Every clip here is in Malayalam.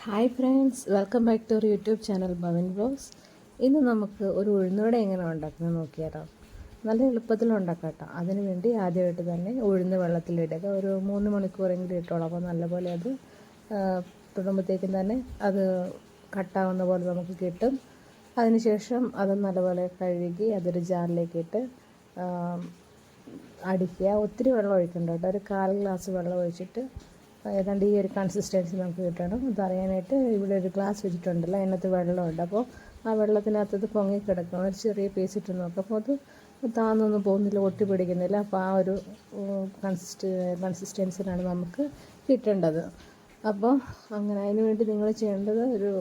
Hi friends, welcome back to our YouTube channel Bhavan vlogs. ഇന്ന് നമുക്ക് ഒരു ഉഴുന്നുവട എങ്ങനെ ഉണ്ടാക്കുന്നത് നോക്കിയാലോ. നല്ല എളുപ്പത്തിൽ ഉണ്ടാക്കാം കേട്ടോ. അതിന് വേണ്ടി ആദ്യമായിട്ട് തന്നെ ഉഴുന്ന് വെള്ളത്തിലിടുക. ഒരു 3 മണിക്കൂറെങ്കിലും ഇട്ടോളാം. അപ്പോൾ നല്ലപോലെ അത് തൊടുമ്പോഴത്തേക്കും തന്നെ അത് കട്ടാവുന്ന പോലെ നമുക്ക് കിട്ടും. അതിനുശേഷം അത് നല്ലപോലെ കഴുകി അതൊരു ജാറിലേക്ക് ഇട്ട് അടിക്കുക. ഒത്തിരി വെള്ളം ഒഴിക്കണ്ട കേട്ടോ. ഒരു 1/4 ഗ്ലാസ് വെള്ളം ഒഴിച്ചിട്ട് ഏതാണ്ട് ഈ ഒരു കൺസിസ്റ്റൻസി നമുക്ക് കിട്ടണം. അതറിയാനായിട്ട് ഇവിടെ ഒരു ഗ്ലാസ് വെച്ചിട്ടുണ്ടല്ലോ, അതിനകത്ത് വെള്ളമുണ്ട്. അപ്പോൾ ആ വെള്ളത്തിനകത്ത് പൊങ്ങി കിടക്കണം. ഒരു ചെറിയ പീസ് ഇട്ട് നോക്കാം. അപ്പോൾ അത് താന്നൊന്നും പോകുന്നില്ല, ഒട്ടി പിടിക്കുന്നില്ല. അപ്പോൾ ആ ഒരു കൺസിസ്റ്റൻസിലാണ് നമുക്ക് കിട്ടേണ്ടത്. അപ്പോൾ അങ്ങനെ അതിന് വേണ്ടി നിങ്ങൾ ചെയ്യേണ്ടത് ഒരു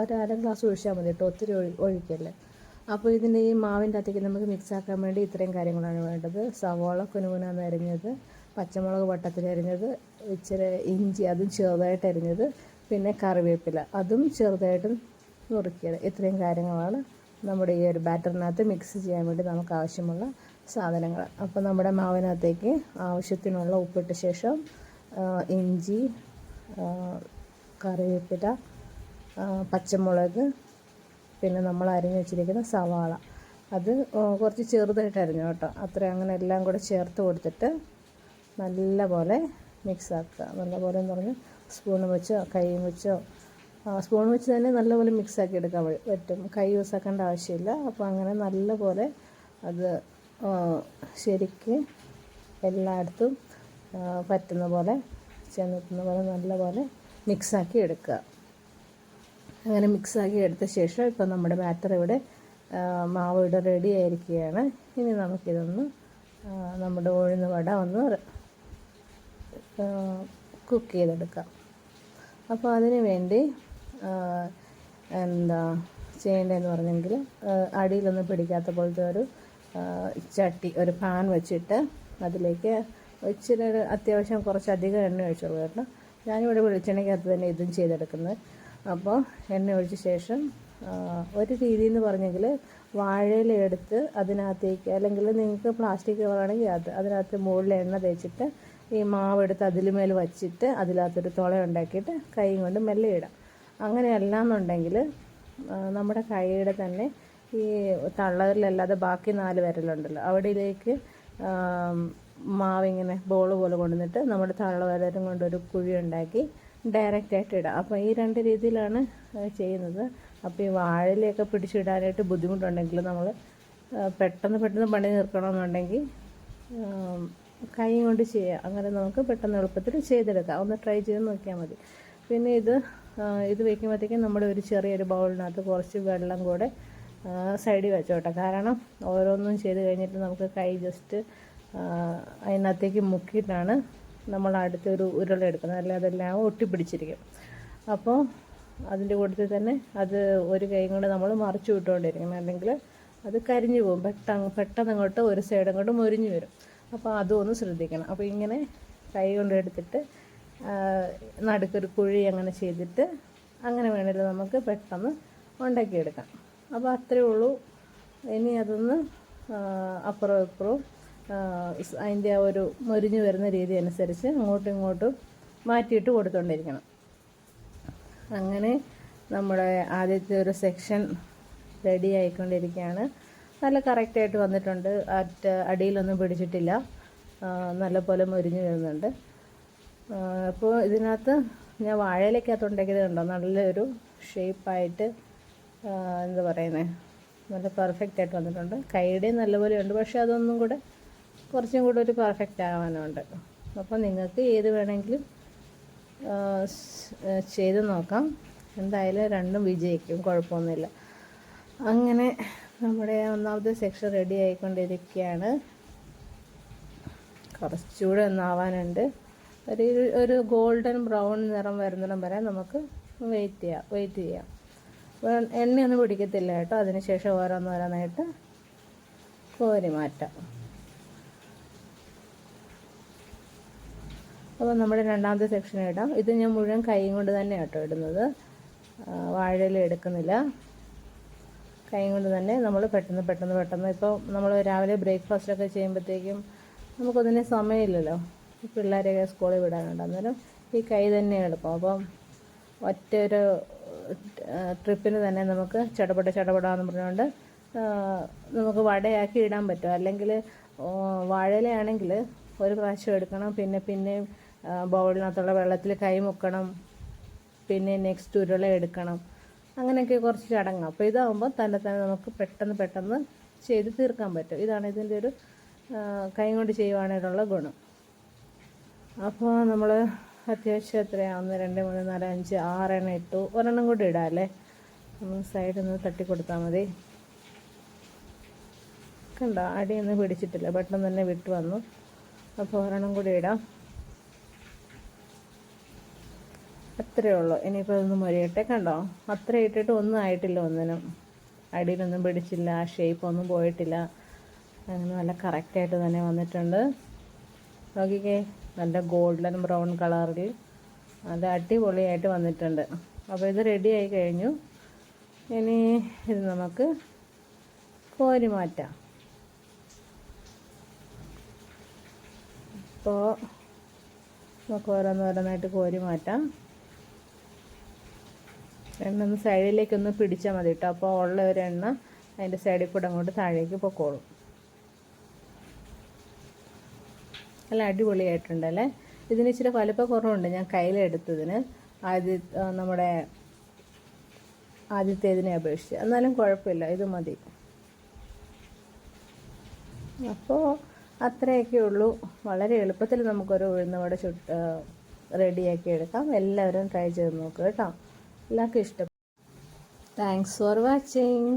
1/2 ഗ്ലാസ് ഒഴിച്ചാൽ മതി കേട്ടോ, ഒത്തിരി ഒഴിക്കല്ലേ. അപ്പോൾ ഇതിൻ്റെ ഈ മാവിൻ്റെ അകത്തേക്ക് നമുക്ക് മിക്സാക്കാൻ വേണ്ടി ഇത്രയും കാര്യങ്ങളാണ് വേണ്ടത്. സവാള കുനുകുനാന്ന് അരിഞ്ഞത്, പച്ചമുളക് വട്ടത്തിലരിഞ്ഞത്, ഇച്ചിരി ഇഞ്ചി അതും ചെറുതായിട്ട് അരിഞ്ഞത്, പിന്നെ കറിവേപ്പില അതും ചെറുതായിട്ടും നുറുക്കിയത്. ഇത്രയും കാര്യങ്ങളാണ് നമ്മുടെ ഈ ഒരു ബാറ്ററിനകത്ത് മിക്സ് ചെയ്യാൻ വേണ്ടി നമുക്ക് ആവശ്യമുള്ള സാധനങ്ങൾ. അപ്പോൾ നമ്മുടെ മാവിനകത്തേക്ക് ആവശ്യത്തിനുള്ള ഉപ്പിട്ട ശേഷം ഇഞ്ചി, കറിവേപ്പില, പച്ചമുളക്, പിന്നെ നമ്മൾ അരിഞ്ഞ് വെച്ചിരിക്കുന്ന സവാള അത് കുറച്ച് ചെറുതായിട്ട് അരിഞ്ഞു കേട്ടോ. അങ്ങനെ എല്ലാം കൂടെ ചേർത്ത് കൊടുത്തിട്ട് നല്ലപോലെ മിക്സാക്കുക. നല്ലപോലെ എന്ന് പറഞ്ഞാൽ സ്പൂൺ വെച്ചോ കൈ വെച്ചോ, സ്പൂൺ വെച്ച് തന്നെ നല്ലപോലെ മിക്സാക്കി എടുക്കാൻ പറ്റും. കൈ യൂസാക്കേണ്ട ആവശ്യമില്ല. അപ്പോൾ അങ്ങനെ നല്ലപോലെ അത് ശരിക്ക് എല്ലായിടത്തും പറ്റുന്ന പോലെ ചെന്നെത്തുന്ന പോലെ നല്ലപോലെ മിക്സാക്കി എടുക്കുക. അങ്ങനെ മിക്സാക്കി എടുത്ത ശേഷം ഇപ്പോൾ നമ്മുടെ ബാറ്റർ ഇവിടെ മാവ് ഇവിടെ റെഡി ആയിരിക്കുകയാണ്. ഇനി നമുക്കിതൊന്ന് നമ്മുടെ ഉഴുന്ന് വട ഒന്ന് കുക്ക് ചെയ്തെടുക്കാം. അപ്പോൾ അതിന് വേണ്ടി എന്താ ചെയ്യേണ്ടതെന്ന് പറഞ്ഞെങ്കിൽ അടിയിലൊന്നും പിടിക്കാത്ത പോലത്തെ ഒരു ചട്ടി, ഒരു പാൻ വെച്ചിട്ട് അതിലേക്ക് ഇച്ചിരി അത്യാവശ്യം കുറച്ചധികം എണ്ണ ഒഴിച്ചോളൂ കേട്ടോ. ഞാനിവിടെ വെളിച്ചെണ്ണയ്ക്കകത്ത് തന്നെ ഇതും ചെയ്തെടുക്കുന്നത്. അപ്പോൾ എണ്ണ ഒഴിച്ച ശേഷം ഒരു രീതി എന്ന് പറഞ്ഞെങ്കിൽ വാഴയില എടുത്ത് അതിനകത്തേക്ക്, അല്ലെങ്കിൽ നിങ്ങൾക്ക് പ്ലാസ്റ്റിക് കവറാണെങ്കിൽ അതിനകത്ത് മുകളിൽ എണ്ണ തേച്ചിട്ട് ഈ മാവെടുത്ത് അതിലുമേൽ വച്ചിട്ട് അതിനകത്തൊരു തുള ഉണ്ടാക്കിയിട്ട് കൈ കൊണ്ട് മെല്ലെ ഇടാം. അങ്ങനെയല്ല എന്നുണ്ടെങ്കിൽ നമ്മുടെ കൈയുടെ തന്നെ ഈ തള്ളവിരലല്ലാതെ ബാക്കി 4 വിരലുണ്ടല്ലോ, അവിടേക്ക് മാവിങ്ങനെ ബോൾ പോലെ കൊണ്ടുവന്നിട്ട് നമ്മുടെ തള്ളവിരലും കൊണ്ടൊരു കുഴി ഉണ്ടാക്കി ഡയറക്റ്റായിട്ട് ഇടാം. അപ്പോൾ ഈ 2 രീതിയിലാണ് ചെയ്യുന്നത്. അപ്പോൾ ഈ വാഴയിലൊക്കെ പിടിച്ചിടാനായിട്ട് ബുദ്ധിമുട്ടുണ്ടെങ്കിൽ നമ്മൾ പെട്ടെന്ന് പണി തീർക്കണമെന്നുണ്ടെങ്കിൽ കൈ കൊണ്ട് ചെയ്യുക. അങ്ങനെ നമുക്ക് പെട്ടെന്ന് എളുപ്പത്തിൽ ചെയ്തെടുക്കാം. ഒന്ന് ട്രൈ ചെയ്ത് നോക്കിയാൽ മതി. പിന്നെ ഇത് വയ്ക്കുമ്പോഴത്തേക്കും നമ്മുടെ ഒരു ചെറിയൊരു ബൗളിനകത്ത് കുറച്ച് വെള്ളം കൂടെ സൈഡിൽ വെച്ചോട്ടെ. കാരണം ഓരോന്നും ചെയ്ത് കഴിഞ്ഞിട്ട് നമുക്ക് കൈ ജസ്റ്റ് അതിനകത്തേക്ക് മുക്കിയിട്ടാണ് നമ്മൾ അടുത്തൊരു ഉരുളെടുക്കുന്നത്, അല്ലാതെ അതെല്ലാം ഒട്ടിപ്പിടിച്ചിരിക്കും. അപ്പോൾ അതിൻ്റെ കൂട്ടത്തിൽ തന്നെ അത് ഒരു കൈ കൊണ്ട് നമ്മൾ മറിച്ച് വിട്ടുകൊണ്ടിരിക്കണം, അല്ലെങ്കിൽ അത് കരിഞ്ഞു പോകും. പെട്ടെന്ന് അങ്ങോട്ട് ഒരു സൈഡ് അങ്ങോട്ട് മൊരിഞ്ഞു വരും. അപ്പോൾ അതും ഒന്ന് ശ്രദ്ധിക്കണം. അപ്പോൾ ഇങ്ങനെ കൈ കൊണ്ട് എടുത്തിട്ട് നടുക്കൊരു കുഴി അങ്ങനെ ചെയ്തിട്ട് അങ്ങനെ വേണമെങ്കിൽ നമുക്ക് പെട്ടെന്ന് ഉണ്ടാക്കിയെടുക്കാം. അപ്പോൾ അത്രയേ ഉള്ളൂ. ഇനി അതൊന്ന് അപ്പുറവും ഇപ്പുറവും അതിൻ്റെ ആ ഒരു മൊരിഞ്ഞു വരുന്ന രീതി അനുസരിച്ച് അങ്ങോട്ടും ഇങ്ങോട്ടും മാറ്റിയിട്ട് കൊടുത്തുകൊണ്ടിരിക്കണം. അങ്ങനെ നമ്മുടെ ആദ്യത്തെ ഒരു സെക്ഷൻ റെഡി ആയിക്കൊണ്ടിരിക്കുകയാണ്. നല്ല കറക്റ്റായിട്ട് വന്നിട്ടുണ്ട്. അടിയിലൊന്നും പിടിച്ചിട്ടില്ല, നല്ലപോലെ മൊരിഞ്ഞു വരുന്നുണ്ട്. അപ്പോൾ ഇതിനകത്ത് ഞാൻ വാഴയിലേക്കകത്ത് ഉണ്ടാക്കിയത് കണ്ടോ, നല്ലൊരു ഷേപ്പായിട്ട് എന്താ പറയുന്നത്, നല്ല പെർഫെക്റ്റായിട്ട് വന്നിട്ടുണ്ട്. കൈയുടെയും നല്ലപോലെ ഉണ്ട്, പക്ഷേ അതൊന്നും കൂടെ കുറച്ചും കൂടെ ഒരു പെർഫെക്റ്റ് ആവാനുണ്ട്. അപ്പോൾ നിങ്ങൾക്ക് ഏത് വേണമെങ്കിലും ചെയ്ത് നോക്കാം. എന്തായാലും രണ്ടും വിജയിക്കും, കുഴപ്പമൊന്നുമില്ല. അങ്ങനെ നമ്മുടെ ഒന്നാമത്തെ സെക്ഷൻ റെഡി ആയിക്കൊണ്ടിരിക്കുകയാണ്. കുറച്ചുകൂടെ ഒന്നാവാനുണ്ട്. ഒരു ഗോൾഡൻ ബ്രൗൺ നിറം വരുന്നിടം വരെ നമുക്ക് വെയിറ്റ് ചെയ്യാം. എണ്ണയൊന്നും പിടിക്കത്തില്ല കേട്ടോ. അതിനുശേഷം ഓരോന്നോരോന്നായിട്ട് കോരി മാറ്റാം. അപ്പോൾ നമ്മുടെ രണ്ടാമത്തെ സെക്ഷൻ ഇടാം. ഇത് ഞാൻ മുഴുവൻ കൈ കൊണ്ട് തന്നെ കേട്ടോ ഇടുന്നത്, വാഴയില എടുക്കുന്നില്ല. കൈ കൊണ്ട് തന്നെ നമ്മൾ പെട്ടെന്ന് ഇപ്പോൾ നമ്മൾ രാവിലെ ബ്രേക്ക്ഫാസ്റ്റൊക്കെ ചെയ്യുമ്പോഴത്തേക്കും നമുക്കതിന് സമയമില്ലല്ലോ, പിള്ളേരെയൊക്കെ സ്കൂളിൽ വിടാനുണ്ട്. അന്നേരം ഈ കൈ തന്നെ എളുപ്പം. അപ്പം ഒറ്റൊരു ട്രിപ്പിന് തന്നെ നമുക്ക് ചടപടാന്ന് പറഞ്ഞുകൊണ്ട് നമുക്ക് വടയാക്കി ഇടാൻ പറ്റും. അല്ലെങ്കിൽ വാഴയിലയാണെങ്കിൽ ഒരു പ്രാവശ്യം എടുക്കണം, പിന്നെയും ബൗളിനകത്തുള്ള വെള്ളത്തിൽ കൈ മുക്കണം, പിന്നെ നെക്സ്റ്റ് ഉരുള എടുക്കണം, അങ്ങനെയൊക്കെ കുറച്ച് ചടങ്ങ്. അപ്പോൾ ഇതാകുമ്പോൾ തന്നെ നമുക്ക് പെട്ടെന്ന് ചെയ്ത് തീർക്കാൻ പറ്റും. ഇതാണ് ഇതിൻ്റെ ഒരു കൈ കൊണ്ട് ചെയ്യുവാനായിട്ടുള്ള ഗുണം. അപ്പോൾ നമ്മൾ അത്യാവശ്യം എത്രയാണ് 1 2 3 4 5 6 എണ്ണം ഇട്ടു. ഒരെണ്ണം കൂടി ഇടാം അല്ലേ. നമ്മൾ സൈഡിൽ നിന്ന് തട്ടി കൊടുത്താൽ മതി. കണ്ടോ, അടിയൊന്നും പിടിച്ചിട്ടില്ല, പെട്ടെന്ന് തന്നെ വിട്ട് വന്നു. അപ്പോൾ ഒരെണ്ണം കൂടി ഇടാം. അത്രയേ ഉള്ളൂ. ഇനിയിപ്പോൾ അതൊന്ന് മൊരിയട്ടെ. കണ്ടോ, അത്ര ഇട്ടിട്ട് ഒന്നും ആയിട്ടില്ല, ഒന്നിനും അടിയിലൊന്നും പിടിച്ചില്ല, ഷേപ്പൊന്നും പോയിട്ടില്ല. അങ്ങനെ നല്ല കറക്റ്റായിട്ട് തന്നെ വന്നിട്ടുണ്ട്. നോക്കിക്കേ, നല്ല ഗോൾഡൻ ബ്രൗൺ കളറിൽ നല്ല അടിപൊളിയായിട്ട് വന്നിട്ടുണ്ട്. അപ്പോൾ ഇത് റെഡി ആയി കഴിഞ്ഞു. ഇനി ഇത് നമുക്ക് കോരി മാറ്റാം. അപ്പോൾ നമുക്ക് ഓരോന്നായിട്ട് കോരി മാറ്റാം. എണ്ണ ഒന്ന് സൈഡിലേക്കൊന്ന് പിടിച്ചാൽ മതി കേട്ടോ. അപ്പോൾ ഉള്ള ഒരു എണ്ണ അതിൻ്റെ സൈഡിൽ കൂടെ അങ്ങോട്ട് താഴേക്ക് പൊക്കോളും. നല്ല അടിപൊളിയായിട്ടുണ്ടല്ലേ. ഇതിന് ഇച്ചിരി വലുപ്പം കുറവുണ്ട് ഞാൻ കയ്യിലെടുത്തതിന്, നമ്മുടെ ആദ്യത്തേതിനെ അപേക്ഷിച്ച്. എന്നാലും കുഴപ്പമില്ല, ഇത് മതി. അപ്പോൾ അത്രയൊക്കെ ഉള്ളൂ. വളരെ എളുപ്പത്തിൽ നമുക്കൊരു ഉഴുന്നുവട റെഡിയാക്കി എടുക്കാം. എല്ലാവരും ട്രൈ ചെയ്ത് നോക്കുക കേട്ടോ. എല്ലാവർക്കും ഇഷ്ടപ്പെടും. Thanks for watching.